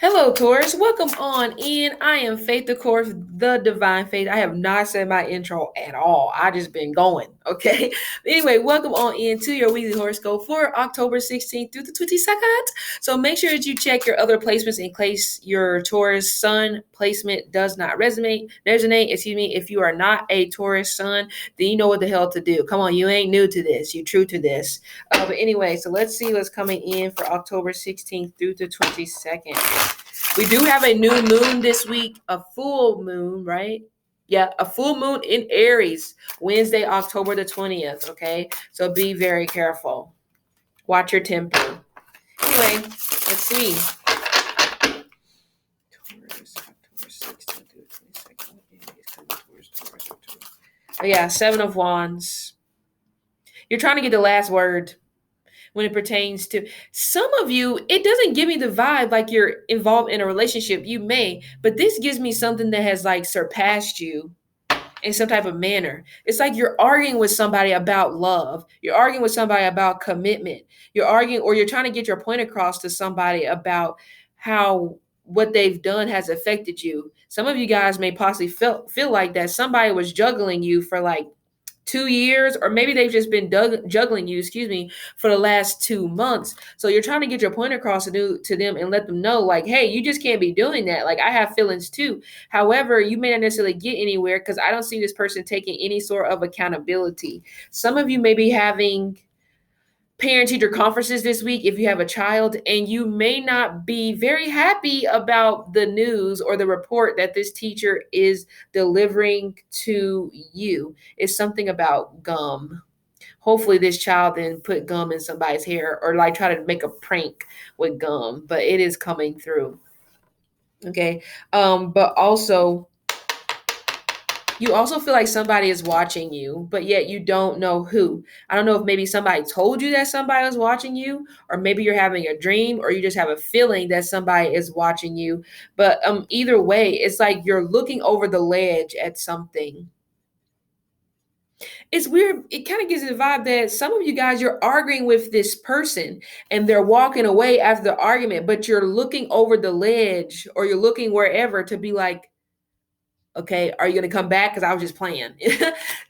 Hello, Taurus. Welcome on in. I am Faith, of course, the divine Faith. I have not said my intro at all. I just been going. Okay. Anyway, welcome on in to your weekly horoscope for October 16th through the 22nd. So make sure that you check your other placements in case your Taurus sun placement does not resonate. If you are not a Taurus sun, then you know what the hell to do. Come on, you ain't new to this. You true to this. But anyway, so let's see what's coming in for October 16th through the 22nd. We do have a new moon this week, a full moon, right? Yeah, a full moon in Aries, Wednesday, October the 20th, okay? So be very careful. Watch your temper. Anyway, let's see. Oh yeah, Seven of Wands. You're trying to get the last word when it pertains to some of you. It doesn't give me the vibe like you're involved in a relationship. You may, but this gives me something that has like surpassed you in some type of manner. It's like you're arguing with somebody about love. You're arguing with somebody about commitment. You're arguing, or you're trying to get your point across to somebody about how what they've done has affected you. Some of you guys may possibly feel like that somebody was juggling you for like 2 years, or maybe they've just been juggling you, for the last 2 months. So you're trying to get your point across to them and let them know, like, hey, you just can't be doing that. Like, I have feelings too. However, you may not necessarily get anywhere because I don't see this person taking any sort of accountability. Some of you may be having parent-teacher conferences this week if you have a child, and you may not be very happy about the news or the report that this teacher is delivering to you. It's something about gum. Hopefully this child then put gum in somebody's hair or like try to make a prank with gum, but it is coming through. Okay. But also you also feel like somebody is watching you, but yet you don't know who. I don't know if maybe somebody told you that somebody was watching you, or maybe you're having a dream, or you just have a feeling that somebody is watching you. But either way, it's like you're looking over the ledge at something. It's weird. It kind of gives you the vibe that some of you guys, you're arguing with this person and they're walking away after the argument, but you're looking over the ledge or you're looking wherever to be like, okay, are you going to come back? Because I was just playing.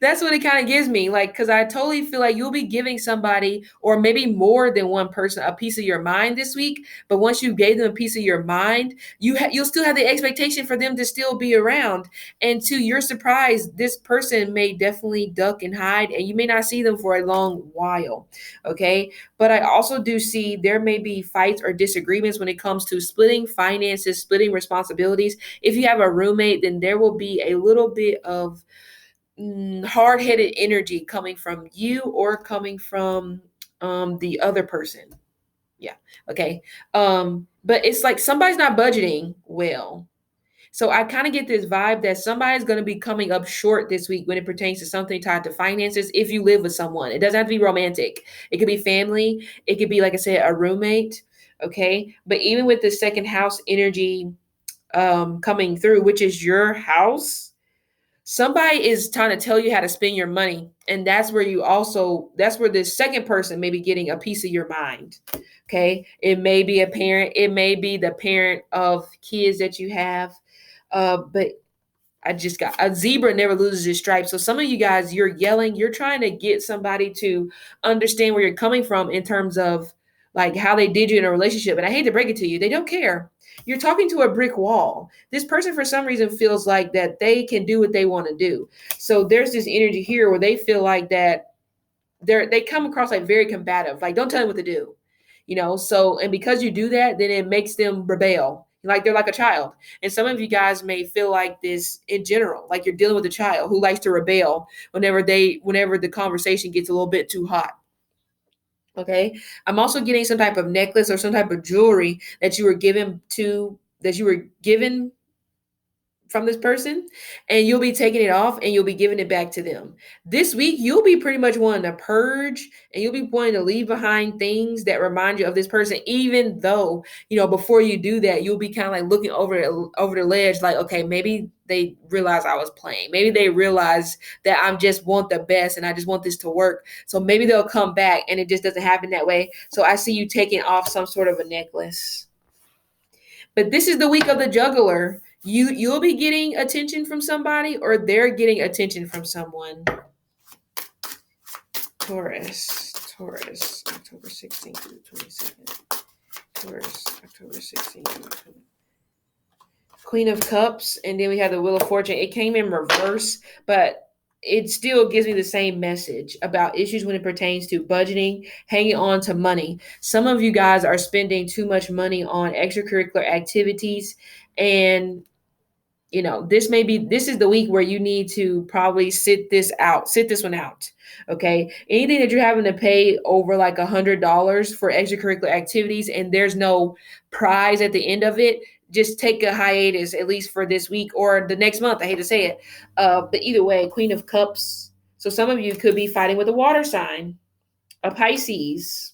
That's what it kind of gives me. Like, because I totally feel like you'll be giving somebody, or maybe more than one person, a piece of your mind this week. But once you gave them a piece of your mind, you'll still have the expectation for them to still be around. And to your surprise, this person may definitely duck and hide, and you may not see them for a long while. Okay. But I also do see there may be fights or disagreements when it comes to splitting finances, splitting responsibilities. If you have a roommate, then there will be a little bit of hard-headed energy coming from you or coming from the other person. Yeah. Okay. But it's like somebody's not budgeting well. So I kind of get this vibe that somebody's going to be coming up short this week when it pertains to something tied to finances. If you live with someone, it doesn't have to be romantic. It could be family. It could be, like I said, a roommate. Okay. But even with the second house energy coming through, which is your house, somebody is trying to tell you how to spend your money. And that's where the second person may be getting a piece of your mind. Okay. It may be a parent. It may be the parent of kids that you have. But I just got a zebra never loses its stripes. So some of you guys, you're yelling, you're trying to get somebody to understand where you're coming from in terms of like how they did you in a relationship. And I hate to break it to you, they don't care. You're talking to a brick wall. This person, for some reason, feels like that they can do what they want to do. So there's this energy here where they feel like that they come across like very combative. Like, don't tell them what to do, So, and because you do that, then it makes them rebel. Like they're like a child. And some of you guys may feel like this in general, like you're dealing with a child who likes to rebel whenever the conversation gets a little bit too hot. Okay. I'm also getting some type of necklace or some type of jewelry that you were given from this person, and you'll be taking it off and you'll be giving it back to them. This week, you'll be pretty much wanting to purge, and you'll be wanting to leave behind things that remind you of this person, even though, before you do that, you'll be kind of like looking over the ledge, like, okay, maybe they realize I was playing. Maybe they realize that I just want the best and I just want this to work. So maybe they'll come back, and it just doesn't happen that way. So I see you taking off some sort of a necklace. But this is the week of the juggler. You'll be getting attention from somebody, or they're getting attention from someone. Taurus, October 16th through 22nd. Taurus, October 16th through 22nd. Queen of Cups, and then we have the Wheel of Fortune. It came in reverse, but it still gives me the same message about issues when it pertains to budgeting, hanging on to money. Some of you guys are spending too much money on extracurricular activities, and this is the week where you need to probably sit this one out. Okay, anything that you're having to pay over like $100 for extracurricular activities and there's no prize at the end of it, just take a hiatus, at least for this week or the next month. I hate to say it, but either way, Queen of Cups. So some of you could be fighting with a water sign, a Pisces.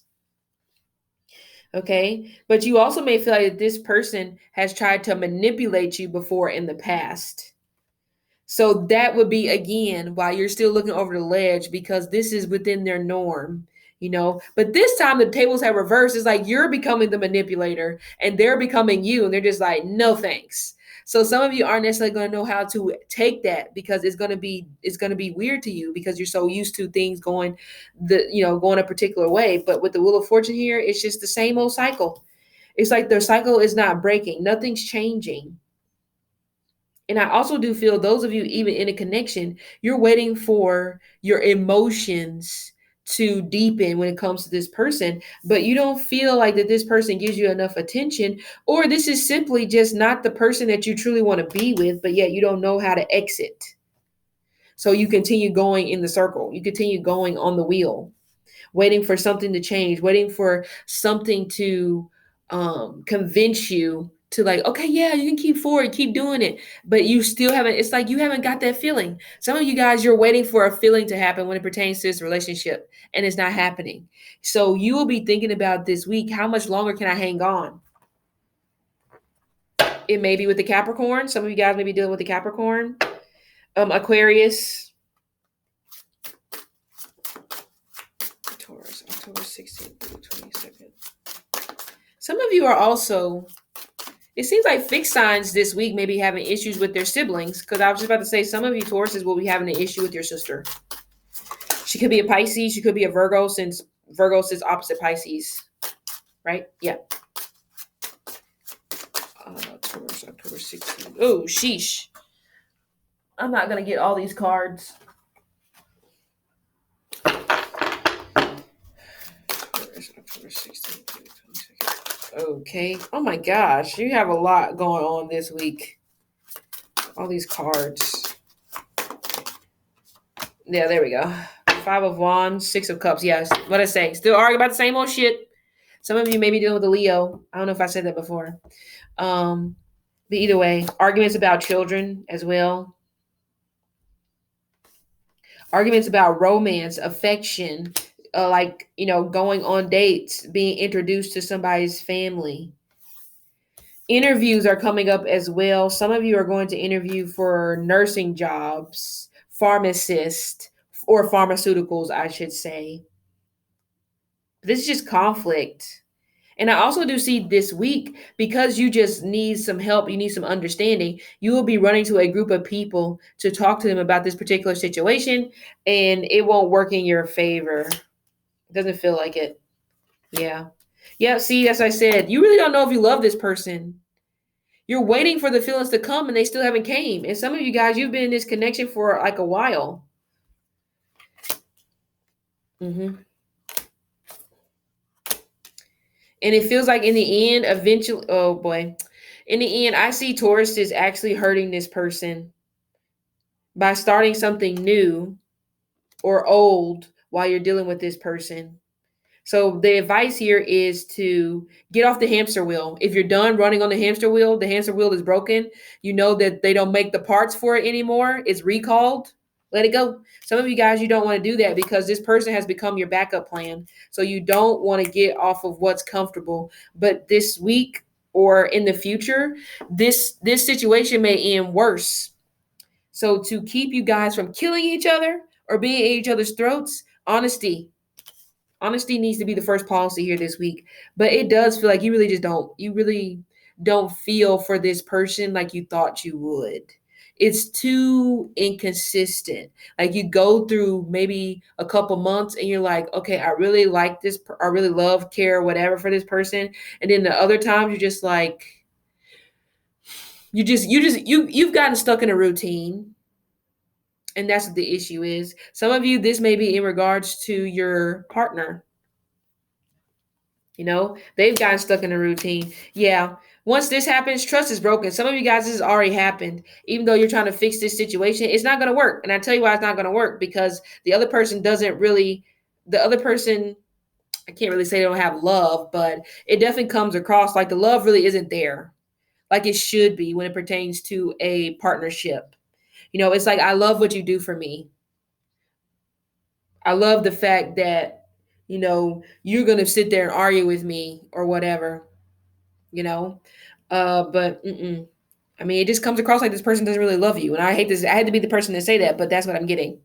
Okay, but you also may feel like this person has tried to manipulate you before in the past. So that would be, again, why you're still looking over the ledge, because this is within their norm, But this time the tables have reversed. It's like you're becoming the manipulator and they're becoming you, and they're just like, no thanks. So some of you aren't necessarily going to know how to take that, because it's going to be weird to you because you're so used to things going going a particular way. But with the Wheel of Fortune here, it's just the same old cycle. It's like their cycle is not breaking. Nothing's changing. And I also do feel those of you even in a connection, you're waiting for your emotions to deepen when it comes to this person, but you don't feel like that this person gives you enough attention, or this is simply just not the person that you truly want to be with, but yet you don't know how to exit. So you continue going in the circle. You continue going on the wheel, waiting for something to change, waiting for something to convince you to, like, okay, yeah, you can keep forward, keep doing it, but you still haven't. It's like you haven't got that feeling. Some of you guys, you're waiting for a feeling to happen when it pertains to this relationship, and it's not happening. So you will be thinking about this week, how much longer can I hang on? It may be with the Capricorn. Some of you guys may be dealing with the Capricorn, Aquarius, Taurus, October 16th through 22nd. Some of you are also, it seems like fixed signs this week may be having issues with their siblings, because I was just about to say some of you Tauruses will be having an issue with your sister. She could be a Pisces. She could be a Virgo, since Virgo is opposite Pisces, right? Yeah. Taurus, October 16th. Oh, sheesh. I'm not going to get all these cards. Taurus, October 16th through 22nd. Okay. Oh my gosh. You have a lot going on this week. All these cards. Yeah, there we go. 5 of Wands, 6 of Cups. Yes. What I say? Still arguing about the same old shit. Some of you may be dealing with a Leo. I don't know if I said that before. But either way, arguments about children as well. Arguments about romance, affection, going on dates, being introduced to somebody's family. Interviews are coming up as well. Some of you are going to interview for nursing jobs, pharmacist, or pharmaceuticals, I should say. This is just conflict. And I also do see this week, because you just need some help, you need some understanding, you will be running to a group of people to talk to them about this particular situation, and it won't work in your favor. It doesn't feel like it. Yeah. Yeah, see, as I said, you really don't know if you love this person. You're waiting for the feelings to come, and they still haven't came. And some of you guys, you've been in this connection for like a while. Mm-hmm. And it feels like in the end, eventually, oh boy, in the end, I see Taurus is actually hurting this person by starting something new or old while you're dealing with this person. So the advice here is to get off the hamster wheel. If you're done running on the hamster wheel is broken. You know that they don't make the parts for it anymore. It's recalled. Let it go. Some of you guys, you don't want to do that because this person has become your backup plan. So you don't want to get off of what's comfortable. But this week or in the future, this situation may end worse. So to keep you guys from killing each other or being at each other's throats, honesty. Honesty needs to be the first policy here this week. But it does feel like you really just don't. You really don't feel for this person like you thought you would. It's too inconsistent. Like you go through maybe a couple months and you're like, okay, I really like this, I really love, care, whatever for this person. And then the other times you're just like, you've gotten stuck in a routine. And that's what the issue is. Some of you, this may be in regards to your partner. They've gotten stuck in a routine. Yeah. Once this happens, trust is broken. Some of you guys, this has already happened. Even though you're trying to fix this situation, it's not going to work. And I tell you why it's not going to work, because the other person, I can't really say they don't have love, but it definitely comes across like the love really isn't there like it should be when it pertains to a partnership. It's like, I love what you do for me. I love the fact that, you're going to sit there and argue with me or whatever, you know? But I mean, it just comes across like this person doesn't really love you. And I hate this. I had to be the person to say that, but that's what I'm getting.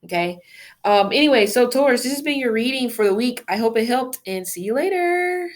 Okay. Anyway, so Taurus, this has been your reading for the week. I hope it helped, and see you later.